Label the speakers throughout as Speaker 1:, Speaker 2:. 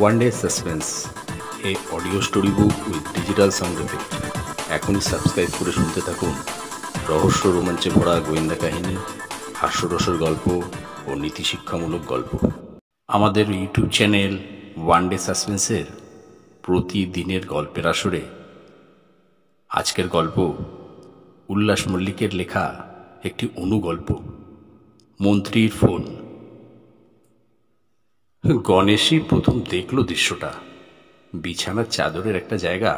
Speaker 1: One day suspense, A audio story book with digital sound effect. এখনই subscribe করে শুনতে থাকুন রহস্য রোমাঞ্চে ভরা গোয়েন্দা কাহিনী, হাস্যরসের গল্প ও নীতিশিক্ষামূলক গল্প। আমাদের ইউটিউব চ্যানেল ওয়ান ডে সাসপেন্সের প্রতিদিনের গল্পের আসরে আজকের গল্প উল্লাস মল্লিকের লেখা একটি অনুগল্প, মন্ত্রীর ফোন। গণেশই প্রথম দেখল দৃশ্যটা। বিছানার চাদরের একটা জায়গা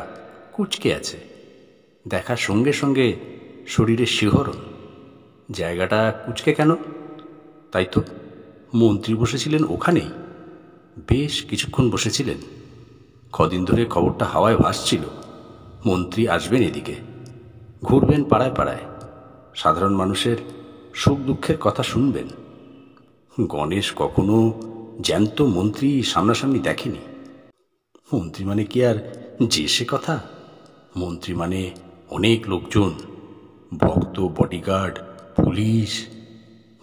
Speaker 1: কুঁচকে আছে। দেখার সঙ্গে সঙ্গে শরীরে শিহরণ। জায়গাটা কুঁচকে কেন? তাই তো, মন্ত্রী বসেছিলেন ওখানেই। বেশ কিছুক্ষণ বসেছিলেন। কদিন ধরে খবরটা হাওয়ায় ভাসছিল, মন্ত্রী আসবেন এদিকে, ঘুরবেন পাড়ায় পাড়ায়, সাধারণ মানুষের সুখ দুঃখের কথা শুনবেন। গণেশ কখনো জ্যান্ত মন্ত্রী সামনাসামনি দেখেনি। মন্ত্রী মানে কি আর যে সে কথা? মন্ত্রী মানে অনেক লোকজন, ভক্ত, বডিগার্ড, পুলিশ।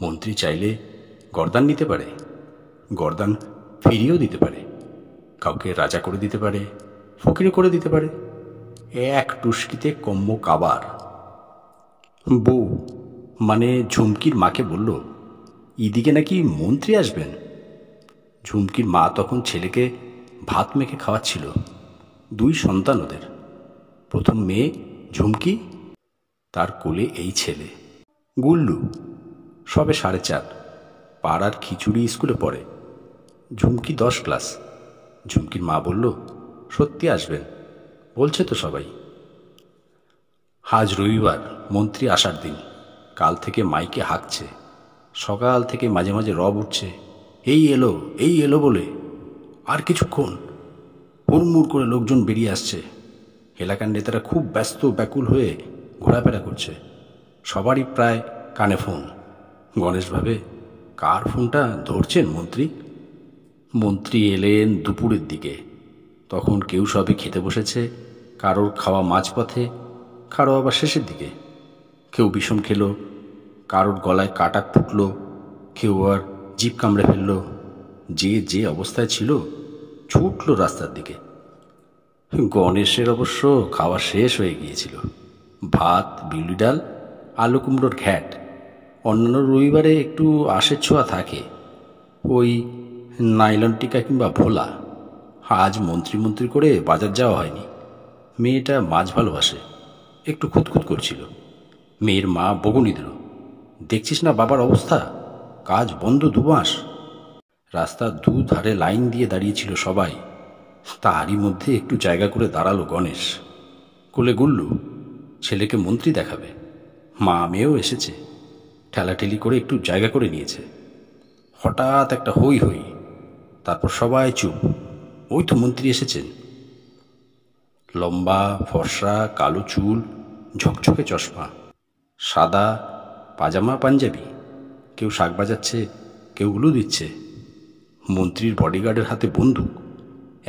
Speaker 1: মন্ত্রী চাইলে গর্দান নিতে পারে, গর্দান ফিরিয়েও দিতে পারে, কাউকে রাজা করে দিতে পারে, ফকিরও করে দিতে পারে। এক টুস্কিতে কম্ম কাবার। বউ মানে ঝুমকির মাকে বলল, এদিকে নাকি মন্ত্রী আসবেন। ঝুমকির মা তখন ছেলেকে ভাত মেখে খাওয়াচ্ছিল। দুই সন্তান ওদের, প্রথম মেয়ে ঝুমকি, তার কোলে এই ছেলে গুল্লু, সবে 4.5। পাড়ার খিচুড়ি স্কুলে পড়ে। ঝুমকি 10 ক্লাস। ঝুমকির মা বলল, সত্যি আসবেন, বলছে তো সবাই। আজ রবিবার, মন্ত্রী আসার দিন। কাল থেকে মাইকে হাঁকছে, সকাল থেকে মাঝে মাঝে রব উঠছে, এই এলো এই এলো বলে। আর কিছুক্ষণ, হুড়মুড় করে লোকজন বেরিয়ে আসছে। এলাকার নেতারা খুব ব্যস্ত ব্যাকুল হয়ে ঘোরাফেরা করছে। সবারই প্রায় কানে ফোন। গণেশ ভাবে, কার ফোনটা ধরছেন মন্ত্রী? মন্ত্রী এলেন দুপুরের দিকে। তখন কেউ সবে খেতে বসেছে, কারোর খাওয়া মাঝপথে, কারো আবার শেষের দিকে। কেউ বিষম খেলো, কারোর গলায় কাটা ফুটলো, কেউ আর জিভ কামড়ে ফেললো। যে যে অবস্থায় ছিল ছুটল রাস্তার দিকে। গণেশের অবশ্য খাওয়া শেষ হয়ে গিয়েছিল। ভাত, বিউলি ডাল, আলু কুমড়োর ঘ্যাট। অন্যান্য রবিবারে একটু আশের ছোঁয়া থাকে, ওই নাইলন টিকা কিংবা ভোলা। আজ মন্ত্রী করে বাজার যাওয়া হয়নি। মেয়েটা মাছ ভালোবাসে, একটু খুঁতখুত করছিল। মেয়ের মা বকুনি দিল, দেখছিস না বাবার অবস্থা, কাজ বন্ধ 2 মাস। রাস্তার দুধারে লাইন দিয়ে দাঁড়িয়েছিল সবাই। তারই মধ্যে একটু জায়গা করে দাঁড়ালো গণেশ। কোলে গুল্লু, ছেলেকে মন্ত্রী দেখাবে। মা মেয়েও এসেছে, ঠেলাঠেলি করে একটু জায়গা করে নিয়েছে। হঠাৎ একটা হই হই, তারপর সবাই চুপ। ওই তো মন্ত্রী এসেছেন। লম্বা, ফর্সা, কালো চুল, ঝকঝকে চশমা, সাদা পাজামা পাঞ্জাবি। কেউ শাক বাজাচ্ছে, কেউ উলু দিচ্ছে। মন্ত্রীর বডিগার্ডের হাতে বন্দুক।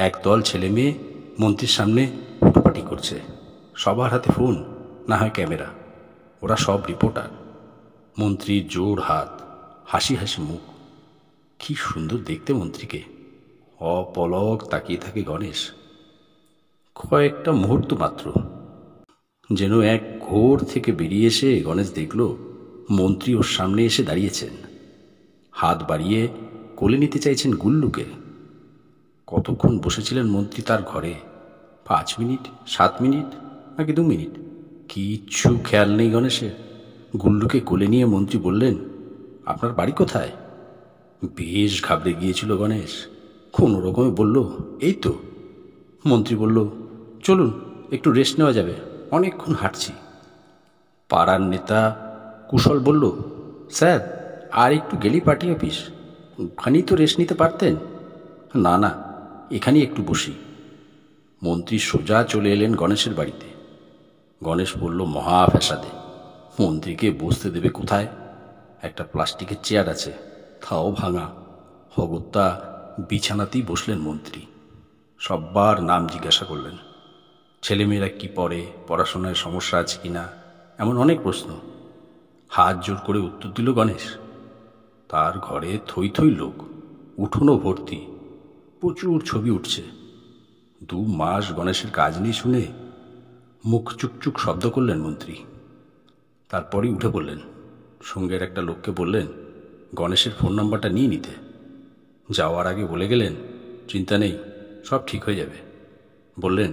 Speaker 1: একদল ছেলে মেয়ে মন্ত্রীর সামনে হুটোপাটি করছে। সবার হাতে ফোন, না হয় ক্যামেরা। ওরা সব রিপোর্টার। মন্ত্রীর জোর হাত, হাসি হাসি মুখ। কি সুন্দর দেখতে মন্ত্রীকে। অপলক তাকিয়ে থাকে গণেশ। কয়েকটা মুহূর্ত মাত্র। যেন এক ঘোর থেকে বেরিয়ে এসে গণেশ দেখল মন্ত্রী ওর সামনে এসে দাঁড়িয়েছেন। হাত বাড়িয়ে কোলে নিতে চাইছেন গুল্লুকে। কতক্ষণ বসেছিলেন মন্ত্রী তার ঘরে? 5 মিনিট, 7 মিনিট, নাকি 2 মিনিট? কিচ্ছু খেয়াল নেই গণেশের। গুল্লুকে কোলে নিয়ে মন্ত্রী বললেন, আপনার বাড়ি কোথায়? বেশ ঘাবড়ে গিয়েছিল গণেশ। কোনো রকমে বলল, এই তো। মন্ত্রী বলল, চলুন একটু রেস্ট নেওয়া যাবে, অনেকক্ষণ হাঁটছি। পাড়ার নেতা কুশল বলল, স্যার আর একটু গেলেই পার্টি অফিস, ওখানেই তো রেস্ট নিতে পারতেন। না না, এখানেই একটু বসি। মন্ত্রী সোজা চলে এলেন গণেশের বাড়িতে। গণেশ বলল মহা ফ্যাসাদে, মন্ত্রীকে বসতে দেবে কোথায়? একটা প্লাস্টিকের চেয়ার আছে, তাও ভাঙা। অগত্যা বিছানাতেই বসলেন মন্ত্রী। সব্বার নাম জিজ্ঞাসা করলেন। ছেলেমেয়েরা কি পড়ে, পড়াশোনায় সমস্যা আছে কিনা, এমন অনেক প্রশ্ন। হাত জোর করে উত্তর দিল গণেশ। তার ঘরে থই থই লোক, উঠোনও ভর্তি। প্রচুর ছবি উঠছে। 2 মাস গণেশের কাজ নেই শুনে মুখ চুকচুক শব্দ করলেন মন্ত্রী। তারপরই উঠে পড়লেন। সঙ্গের একটা লোককে বললেন গণেশের ফোন নাম্বারটা নিয়ে নিতে। যাওয়ার আগে বলে গেলেন, চিন্তা নেই, সব ঠিক হয়ে যাবে। বললেন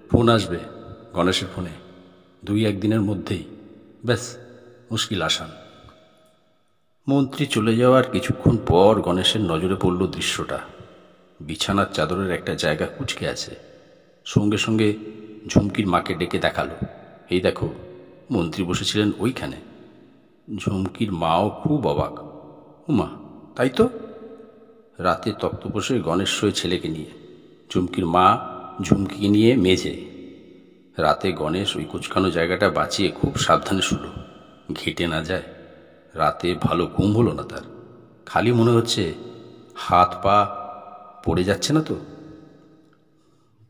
Speaker 1: ফোন আসবে গণেশের ফোনে 2-1 দিনের মধ্যেই, ব্যাস মুশকিল আসান। মন্ত্রী চলে যাওয়ার কিছুক্ষণ পর গণেশের নজরে পড়ল দৃশ্যটা। বিছানার চাদরের একটা জায়গা কুঁচকে আছে। সঙ্গে সঙ্গে ঝুমকির মাকে ডেকে দেখালো, এই দেখো মন্ত্রী বসেছিলেন ওইখানে। ঝুমকির মাও খুব অবাক, উমা তাই তো। রাতে তক্তপোষে গণেশ শোয় ছেলেকে নিয়ে, ঝুমকির মা ঝুমকিকে নিয়ে মেঝে। রাতে গণেশ ওই কুচকানো জায়গাটা বাঁচিয়ে খুব সাবধানে শুলো, ঘেটে না যায়। রাতে ভালো ঘুম হলো না তার, খালি মনে হচ্ছে হাত পা পড়ে যাচ্ছে না তো।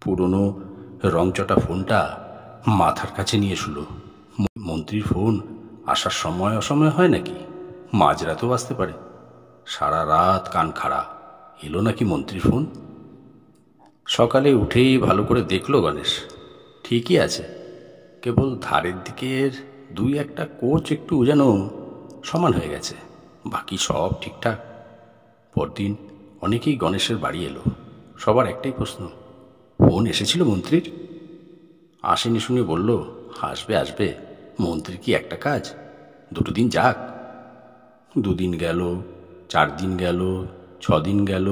Speaker 1: পুরনো রংচটা ফোনটা মাথার কাছে নিয়ে শুলো। মন্ত্রীর ফোন আসার সময় অসময় হয় নাকি, মাঝরাতেও আসতে পারে। সারা রাত কান খাড়া, এলো নাকি মন্ত্রীর ফোন। সকালে উঠেই ভালো করে দেখলো গণেশ, ঠিকই আছে, কেবল ধারের দিকের 2-1টা কোচ একটু যেন সমান হয়ে গেছে, বাকি সব ঠিকঠাক। পরদিন অনেকেই গণেশের বাড়ি এলো। সবার একটাই প্রশ্ন, ফোন এসেছিল মন্ত্রীর? আসেনি শুনে বলল, আসবে আসবে, মন্ত্রীর কি একটা কাজ, 2 দিন যাক। 2 দিন গেল, 4 দিন গেল, 6 দিন গেল,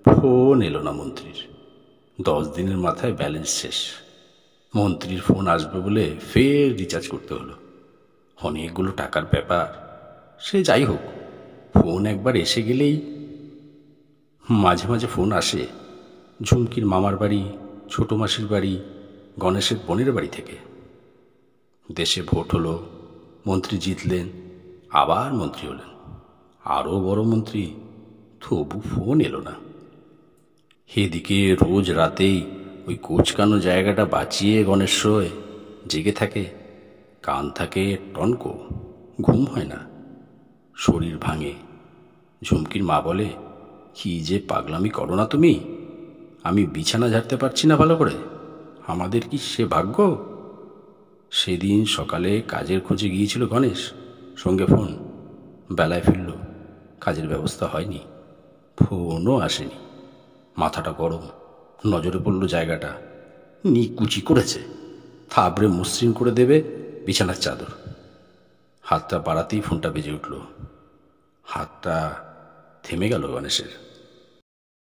Speaker 1: ফোন এলো না মন্ত্রীর। 10 দিনের মাথায় ব্যালেন্স শেষ। মন্ত্রীর ফোন আসবে বলে ফের রিচার্জ করতে হলো। অনেকগুলো টাকার ব্যাপার, সে যাই হোক, ফোন একবার এসে গেলেই। মাঝে মাঝে ফোন আসে ঝুমকির মামার বাড়ি, ছোট মাসির বাড়ি, গণেশের বোনের বাড়ি থেকে। দেশে ভোট হলো, মন্ত্রী জিতলেন, আবার মন্ত্রী হলেন, আরও বড় মন্ত্রী, তবু ফোন এলো না। এদিকে রোজ রাতেই ওই কোচকানো জায়গাটা বাঁচিয়ে গণেশ শোয়, জেগে থাকে, কান থাকে টনকো, ঘুম হয় না, শরীর ভাঙে। ঝুমকির মা বলে, কি যে পাগলামি করো না তুমি, আমি বিছানা ঝাড়তে পারছি না ভালো করে, আমাদের কি সে ভাগ্য। সেদিন সকালে কাজের খোঁজে গিয়েছিল গণেশ, সঙ্গে ফোন। বেলায় ফিরল, কাজের ব্যবস্থা হয়নি, ফোনও আসেনি। মাথাটা গরম, নজরে পড়ল জায়গাটা, নিকুচি করেছে, থাবড়ে মসৃণ করে দেবে বিছানার চাদর। হাতটা বাড়াতেই ফোনটা বেজে উঠল। হাতটা থেমে গেল গণেশের।